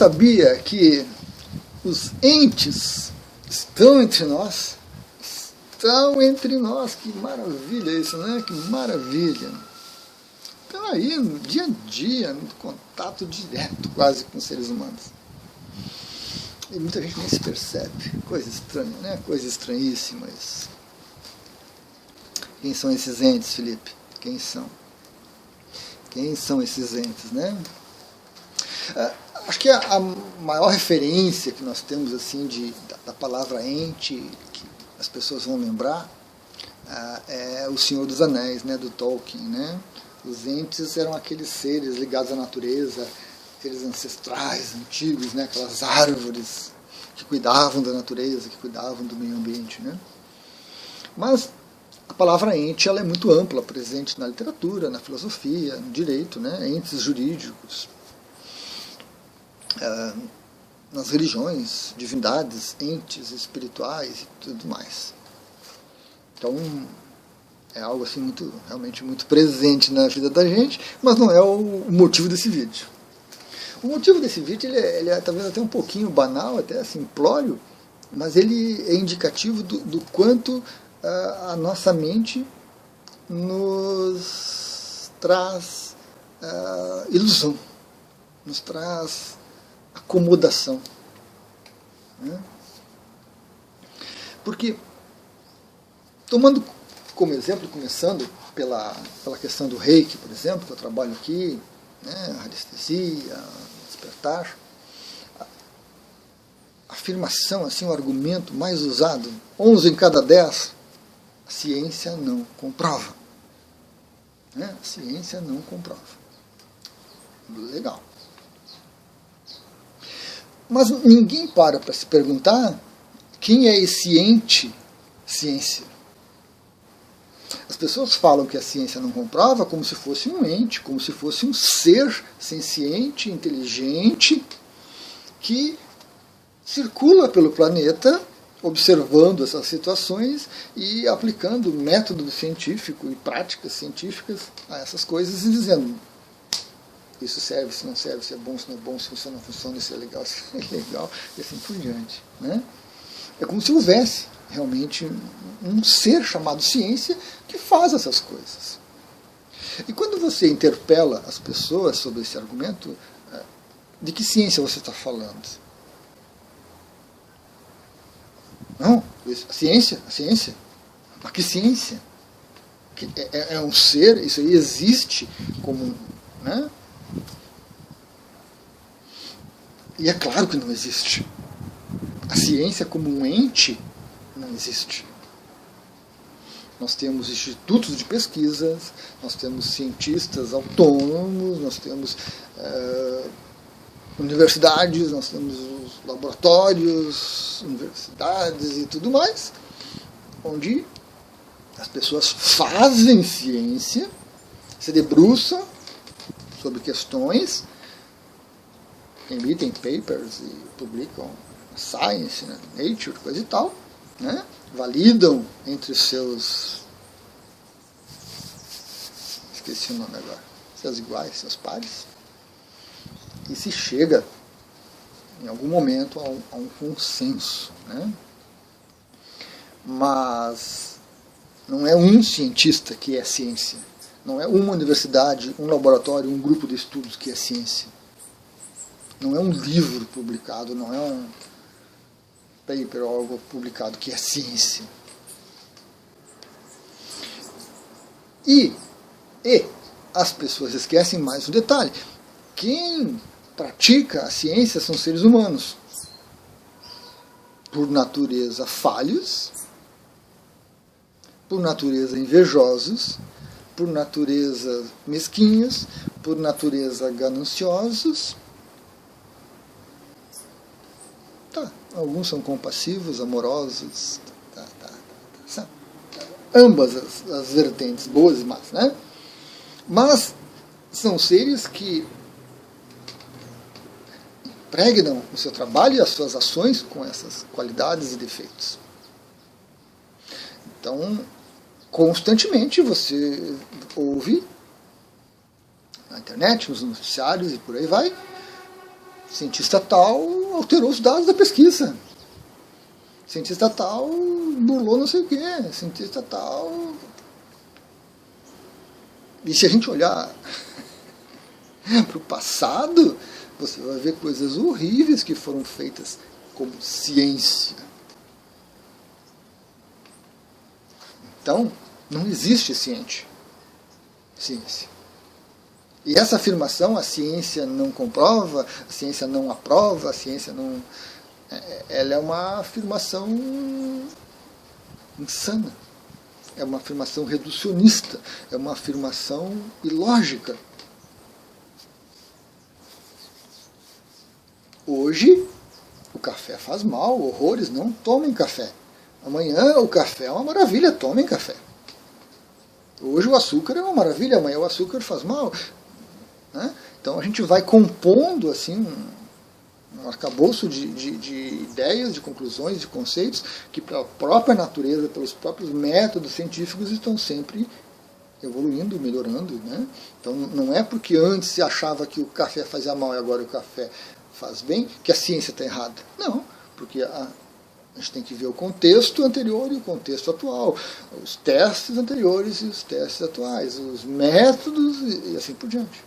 sabia que os entes estão entre nós? Estão entre nós. Que maravilha isso, né? Que maravilha. Então aí, no dia a dia, no contato direto quase com os seres humanos. E muita gente nem se percebe. Coisa estranha, né? Coisa estranhíssima isso. Quem são esses entes, Felipe? Quem são? Quem são esses entes, né? Acho que a maior referência que nós temos assim da palavra ente, que as pessoas vão lembrar, é o Senhor dos Anéis, né, do Tolkien, né? Os entes eram aqueles seres ligados à natureza, seres ancestrais, antigos, né, aquelas árvores que cuidavam da natureza, que cuidavam do meio ambiente, né? Mas a palavra ente ela é muito ampla, presente na literatura, na filosofia, no direito, né? Entes jurídicos, nas religiões, divindades, entes espirituais e tudo mais. Então, é algo assim realmente muito presente na vida da gente, mas não é o motivo desse vídeo. O motivo desse vídeo ele é talvez até um pouquinho banal, até simplório, mas ele é indicativo do quanto a nossa mente nos traz ilusão, nos traz acomodação, né? Porque, tomando como exemplo, começando pela questão do reiki, por exemplo, que eu trabalho aqui, né, a radiestesia, despertar, a afirmação, assim, o argumento mais usado, 11 em cada 10, a ciência não comprova. Né? A ciência não comprova. Legal. Mas ninguém para se perguntar quem é esse ente ciência. As pessoas falam que a ciência não comprova como se fosse um ente, como se fosse um ser senciente, inteligente, que circula pelo planeta observando essas situações e aplicando método científico e práticas científicas a essas coisas e dizendo: isso serve, se não serve, se é bom, se não é bom, se funciona, não funciona, se é legal, se não é legal, e assim por diante. Né? É como se houvesse realmente um ser chamado ciência que faz essas coisas. E quando você interpela as pessoas sobre esse argumento, de que ciência você está falando? Não, a ciência. Mas que ciência? É um ser, isso aí existe como... Né? E é claro que não existe. A ciência como um ente não existe. Nós temos institutos de pesquisas, nós temos cientistas autônomos, nós temos universidades, nós temos os laboratórios, universidades e tudo mais, onde as pessoas fazem ciência, se debruçam sobre questões, emitem papers e publicam Science, né, Nature, coisa e tal, né, validam entre os seus, esqueci o nome agora, seus iguais, seus pares, e se chega em algum momento a um consenso, né? Mas não é um cientista que é ciência, não é uma universidade, um laboratório, um grupo de estudos que é ciência, não é um livro publicado, não é um paper ou algo publicado que é ciência. E as pessoas esquecem mais um detalhe: quem pratica a ciência são seres humanos, por natureza falhos, por natureza invejosos, por natureza mesquinhos, por natureza gananciosos. Alguns são compassivos, amorosos, ambas as vertentes, boas e más, né? Mas são seres que impregnam o seu trabalho e as suas ações com essas qualidades e defeitos. Então, constantemente você ouve na internet, nos noticiários e por aí vai, Cientista tal alterou os dados da pesquisa. Cientista tal burlou não sei o quê. Cientista tal... E se a gente olhar para o passado, você vai ver coisas horríveis que foram feitas como ciência. Então, não existe ciência. E essa afirmação, a ciência não comprova, a ciência não aprova, a ciência não... Ela é uma afirmação insana. É uma afirmação reducionista. É uma afirmação ilógica. Hoje, o café faz mal, horrores, não tomem café. Amanhã o café é uma maravilha, tomem café. Hoje o açúcar é uma maravilha, amanhã o açúcar faz mal. Né? Então a gente vai compondo assim um arcabouço de ideias, de conclusões, de conceitos, que pela própria natureza, pelos próprios métodos científicos estão sempre evoluindo, melhorando. Né? Então não é porque antes se achava que o café fazia mal e agora o café faz bem, que a ciência está errada. Não, porque a gente tem que ver o contexto anterior e o contexto atual, os testes anteriores e os testes atuais, os métodos e assim por diante.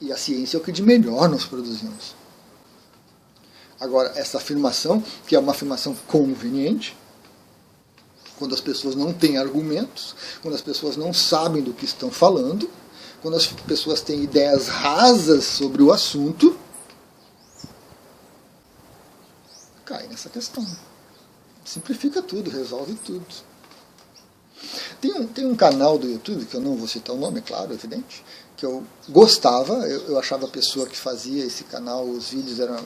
E a ciência é o que de melhor nós produzimos. Agora, essa afirmação, que é uma afirmação conveniente, quando as pessoas não têm argumentos, quando as pessoas não sabem do que estão falando, quando as pessoas têm ideias rasas sobre o assunto, cai nessa questão. Simplifica tudo, resolve tudo. Tem um canal do YouTube, que eu não vou citar o nome, é claro, evidente, que eu gostava, eu achava a pessoa que fazia esse canal, os vídeos eram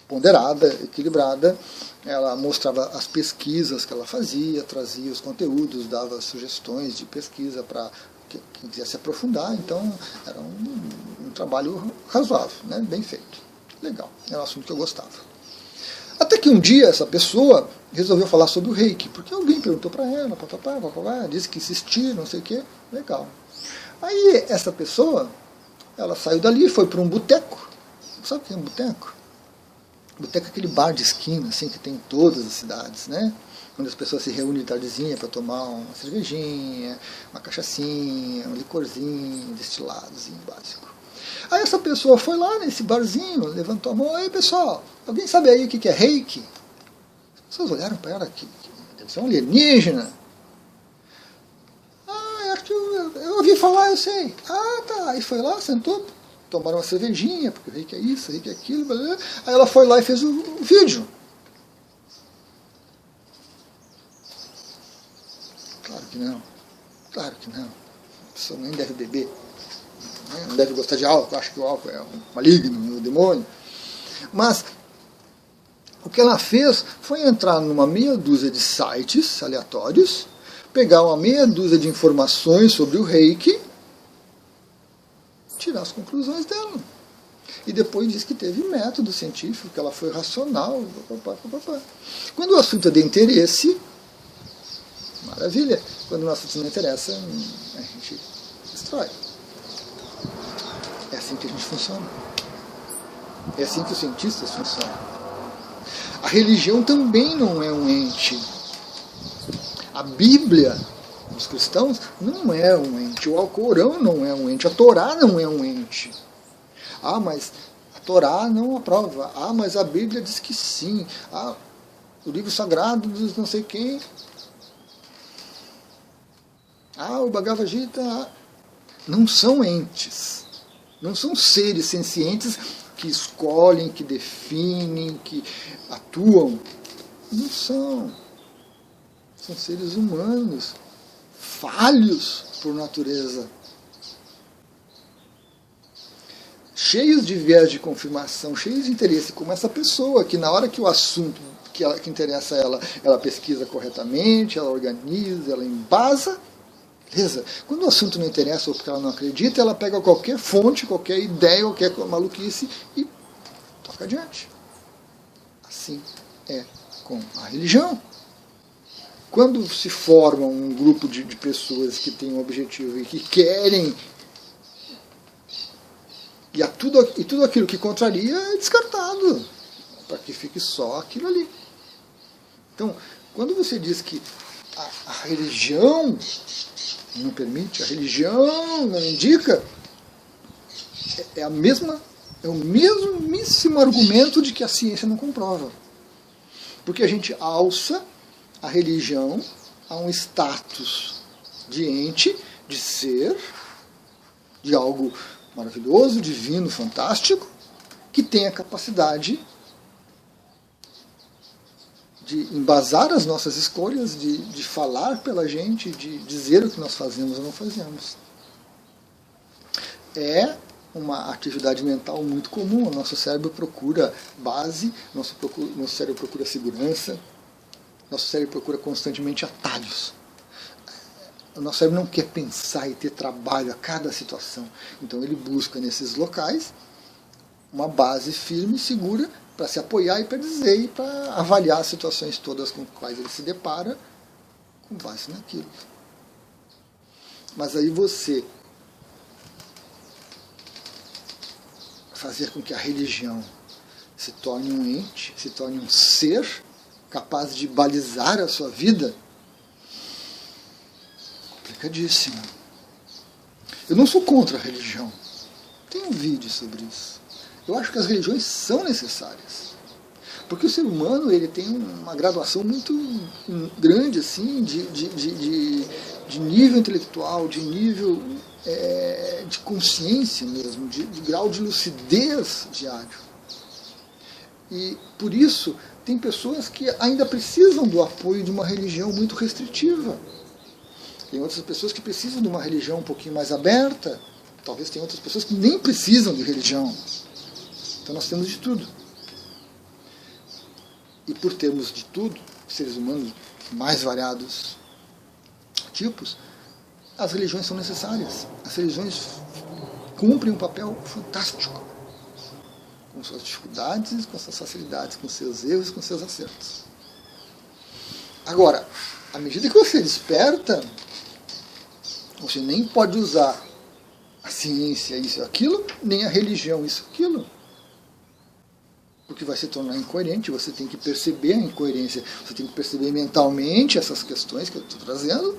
ponderada, equilibrada, ela mostrava as pesquisas que ela fazia, trazia os conteúdos, dava sugestões de pesquisa para quem quisesse aprofundar, então era um trabalho razoável, né, bem feito. Legal, era um assunto que eu gostava. Até que um dia essa pessoa resolveu falar sobre o reiki, porque alguém perguntou para ela, disse que existia, não sei o que, legal. Aí essa pessoa, ela saiu dali, foi para um boteco. Sabe o que é um boteco? Boteco é aquele bar de esquina, assim, que tem em todas as cidades, né? Onde as pessoas se reúnem tardezinha para tomar uma cervejinha, uma cachaçinha, um licorzinho, destiladozinho básico. Aí essa pessoa foi lá nesse barzinho, levantou a mão, aí pessoal, alguém sabe aí o que é reiki? As pessoas olharam para ela, que deve ser um alienígena. Ah, acho que eu ouvi falar, eu sei. Ah, tá. Aí foi lá, sentou, tomaram uma cervejinha, porque o reiki é isso, o reiki é aquilo, blá, blá. Aí ela foi lá e fez o vídeo. Claro que não. Claro que não. A pessoa nem deve beber. Não deve gostar de álcool, acho que o álcool é um maligno, um demônio. Mas o que ela fez foi entrar numa meia dúzia de sites aleatórios, pegar uma meia dúzia de informações sobre o reiki, tirar as conclusões dela. E depois diz que teve método científico, que ela foi racional. Quando o assunto é de interesse, maravilha. Quando o assunto não interessa, a gente destrói. É assim que a gente funciona. É assim que os cientistas funcionam. A religião também não é um ente. A Bíblia dos cristãos não é um ente. O Alcorão não é um ente. A Torá não é um ente. Ah, mas a Torá não aprova. Ah, mas a Bíblia diz que sim. Ah, o livro sagrado dos não sei quem. Ah, o Bhagavad Gita. Não são entes. Não são seres sencientes que escolhem, que definem, que atuam. Não são. São seres humanos, falhos por natureza. Cheios de viés de confirmação, cheios de interesse, como essa pessoa, que na hora que o assunto que interessa a ela, ela pesquisa corretamente, ela organiza, ela embasa. Beleza? Quando o assunto não interessa ou porque ela não acredita, ela pega qualquer fonte, qualquer ideia, qualquer maluquice e toca adiante. Assim é com a religião. Quando se forma um grupo de pessoas que têm um objetivo e que querem E tudo aquilo que contraria é descartado, para que fique só aquilo ali. Então, quando você diz que a religião não permite, a religião não indica, é o mesmíssimo argumento de que a ciência não comprova. Porque a gente alça a religião a um status de ente, de ser, de algo maravilhoso, divino, fantástico, que tem a capacidade de embasar as nossas escolhas, de falar pela gente, de dizer o que nós fazemos ou não fazemos. É uma atividade mental muito comum. O nosso cérebro procura base, nosso cérebro procura segurança, nosso cérebro procura constantemente atalhos. O nosso cérebro não quer pensar e ter trabalho a cada situação. Então ele busca nesses locais uma base firme e segura para se apoiar e para dizer e para avaliar as situações todas com as quais ele se depara com base naquilo. Mas aí você fazer com que a religião se torne um ente, se torne um ser capaz de balizar a sua vida, complicadíssimo. Eu não sou contra a religião. Tem um vídeo sobre isso. Eu acho que as religiões são necessárias. Porque o ser humano ele tem uma graduação muito grande assim, de nível intelectual, de nível de consciência mesmo, de grau de lucidez diário. E por isso tem pessoas que ainda precisam do apoio de uma religião muito restritiva. Tem outras pessoas que precisam de uma religião um pouquinho mais aberta. Talvez tenha outras pessoas que nem precisam de religião. Então nós temos de tudo. E por termos de tudo, seres humanos mais variados tipos, as religiões são necessárias. As religiões cumprem um papel fantástico, com suas dificuldades, com suas facilidades, com seus erros, com seus acertos. Agora, à medida que você desperta, você nem pode usar a ciência, isso e aquilo, nem a religião, isso e aquilo. Porque vai se tornar incoerente, você tem que perceber a incoerência, você tem que perceber mentalmente essas questões que eu estou trazendo,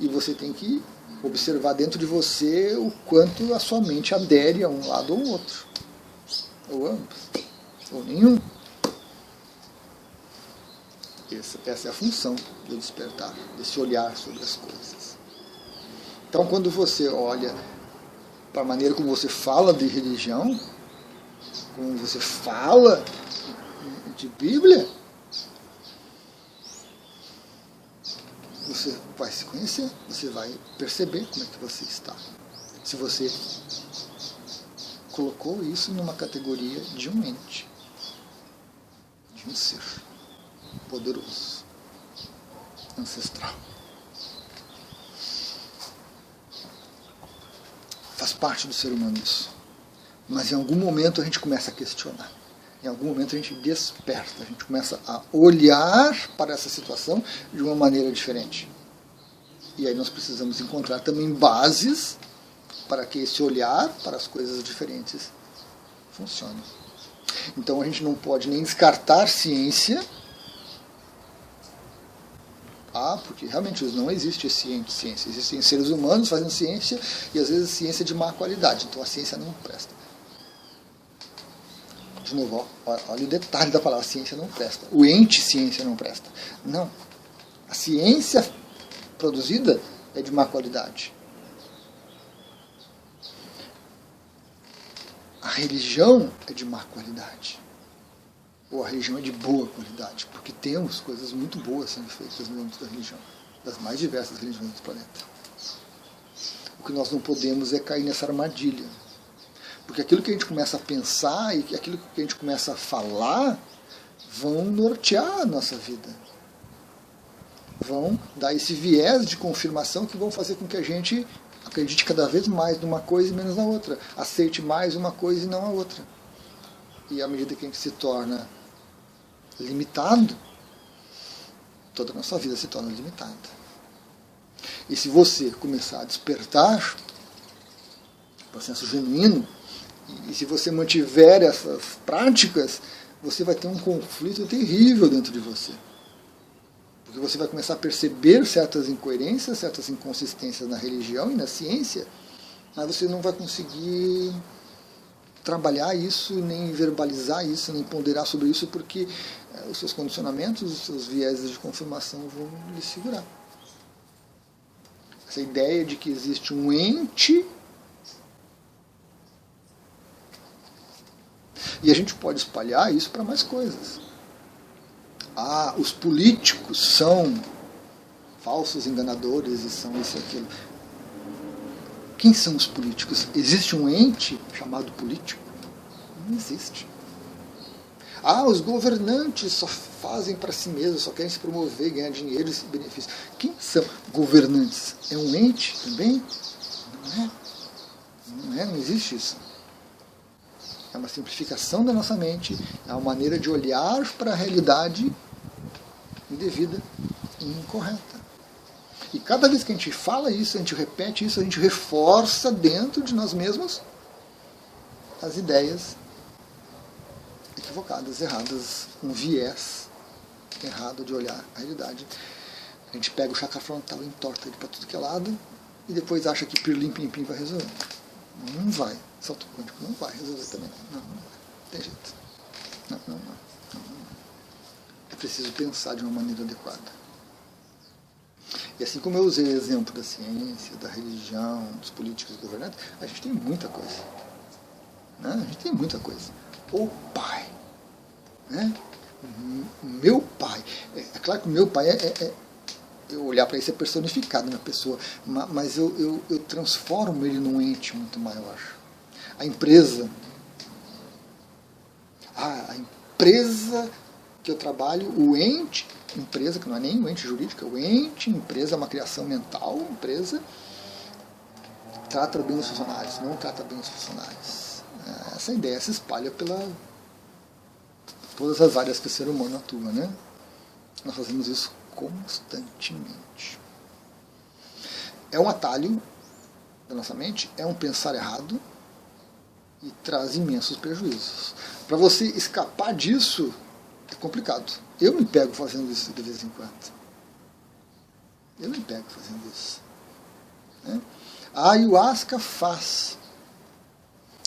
e você tem que observar dentro de você o quanto a sua mente adere a um lado ou ao outro. Ou ambos, ou nenhum. Essa é a função do despertar, desse olhar sobre as coisas. Então, quando você olha para a maneira como você fala de religião, como você fala de Bíblia, você vai se conhecer, você vai perceber como é que você está. Se você colocou isso numa categoria de um ente, de um ser poderoso, ancestral. Faz parte do ser humano isso. Mas em algum momento a gente começa a questionar. Em algum momento a gente desperta, a gente começa a olhar para essa situação de uma maneira diferente. E aí nós precisamos encontrar também bases para que esse olhar para as coisas diferentes funcione. Então a gente não pode nem descartar ciência, porque realmente não existe ciência. Existem seres humanos fazendo ciência e às vezes ciência de má qualidade. Então a ciência não presta. De novo, olha o detalhe da palavra, a ciência não presta. O ente ciência não presta. Não. A ciência produzida é de má qualidade. A religião é de má qualidade. Ou a religião é de boa qualidade, porque temos coisas muito boas sendo feitas no âmbito da religião, das mais diversas religiões do planeta. O que nós não podemos é cair nessa armadilha. Porque aquilo que a gente começa a pensar e aquilo que a gente começa a falar vão nortear a nossa vida. Vão dar esse viés de confirmação que vão fazer com que a gente acredite cada vez mais numa coisa e menos na outra. Aceite mais uma coisa e não a outra. E à medida que a gente se torna limitado, toda a nossa vida se torna limitada. E se você começar a despertar o processo genuíno E se você mantiver essas práticas, você vai ter um conflito terrível dentro de você. Porque você vai começar a perceber certas incoerências, certas inconsistências na religião e na ciência, mas você não vai conseguir trabalhar isso, nem verbalizar isso, nem ponderar sobre isso, porque os seus condicionamentos, os seus vieses de confirmação vão lhe segurar. Essa ideia de que existe um ente, e a gente pode espalhar isso para mais coisas. Os políticos são falsos enganadores e são isso e aquilo. Quem são os políticos? Existe um ente chamado político? Não existe. Os governantes só fazem para si mesmos, só querem se promover, ganhar dinheiro e se benefícios. Quem são governantes? É um ente também? Não existe isso. É uma simplificação da nossa mente, é uma maneira de olhar para a realidade indevida e incorreta. E cada vez que a gente fala isso, a gente repete isso, a gente reforça dentro de nós mesmos as ideias equivocadas, erradas, um viés errado de olhar a realidade. A gente pega o chakra frontal e entorta ele para tudo que é lado e depois acha que pirlim pim pim vai resolver. Não vai. Salto quântico não vai resolver também. Não vai. Tem jeito. Não. É preciso pensar de uma maneira adequada. E assim como eu usei o exemplo da ciência, da religião, dos políticos e governantes, a gente tem muita coisa. Né? A gente tem muita coisa. O pai. Né? Meu pai. É claro que o meu pai eu olhar para isso é personificado na pessoa, mas eu transformo ele num ente muito maior. A empresa. A empresa que eu trabalho, o ente, empresa, que não é nem o ente jurídico, é o ente, empresa é uma criação mental, empresa trata bem os funcionários, não trata bem os funcionários. Essa ideia se espalha pela todas as áreas que o ser humano atua, né? Nós fazemos isso constantemente. É um atalho da nossa mente, é um pensar errado e traz imensos prejuízos. Para você escapar disso, é complicado. Eu me pego fazendo isso de vez em quando. Eu me pego fazendo isso. Né? A ayahuasca faz.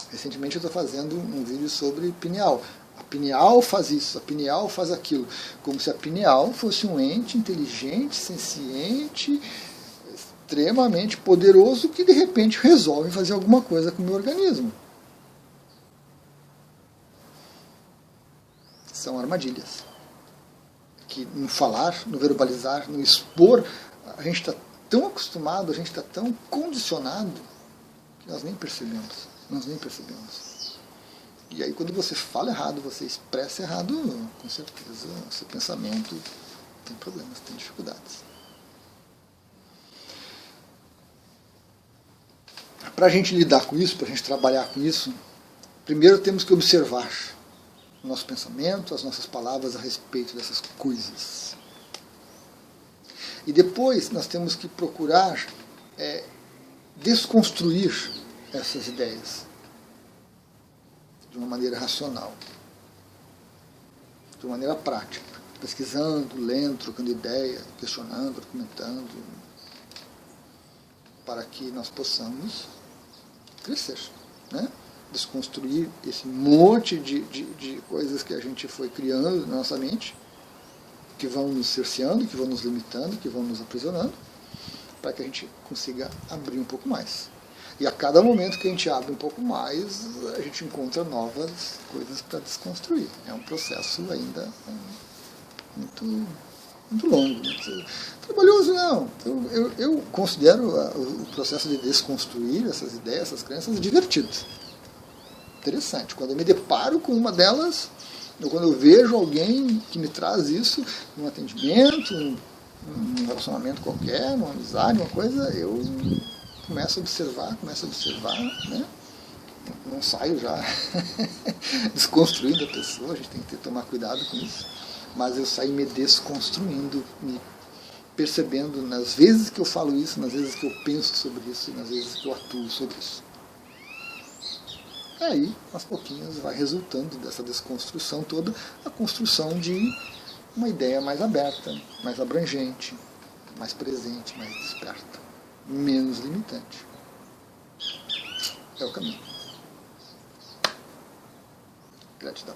Recentemente eu estou fazendo um vídeo sobre pineal. A pineal faz isso, a pineal faz aquilo. Como se a pineal fosse um ente inteligente, senciente, extremamente poderoso que de repente resolve fazer alguma coisa com o meu organismo. São armadilhas. Que no falar, no verbalizar, no expor, a gente está tão acostumado, a gente está tão condicionado que nós nem percebemos. E aí quando você fala errado, você expressa errado, com certeza o seu pensamento tem problemas, tem dificuldades. Para a gente lidar com isso, para a gente trabalhar com isso, primeiro temos que observar o nosso pensamento, as nossas palavras a respeito dessas coisas. E depois nós temos que procurar desconstruir essas ideias de uma maneira racional, de uma maneira prática, pesquisando, lendo, trocando ideia, questionando, argumentando, para que nós possamos crescer, né? Desconstruir esse monte de coisas que a gente foi criando na nossa mente, que vão nos cerceando, que vão nos limitando, que vão nos aprisionando, para que a gente consiga abrir um pouco mais. E a cada momento que a gente abre um pouco mais, a gente encontra novas coisas para desconstruir. É um processo ainda muito longo, muito trabalhoso, não. Eu considero o processo de desconstruir essas ideias, essas crenças, divertido. Interessante. Quando eu me deparo com uma delas, ou quando eu vejo alguém que me traz isso, num atendimento, num relacionamento qualquer, numa amizade, uma coisa, eu começo a observar, né? Não saio já desconstruindo a pessoa, a gente tem que tomar cuidado com isso, mas eu saio me desconstruindo, me percebendo nas vezes que eu falo isso, nas vezes que eu penso sobre isso, e nas vezes que eu atuo sobre isso. E aí, aos pouquinhos, vai resultando dessa desconstrução toda a construção de uma ideia mais aberta, mais abrangente, mais presente, mais desperta, menos limitante. É o caminho. Gratidão.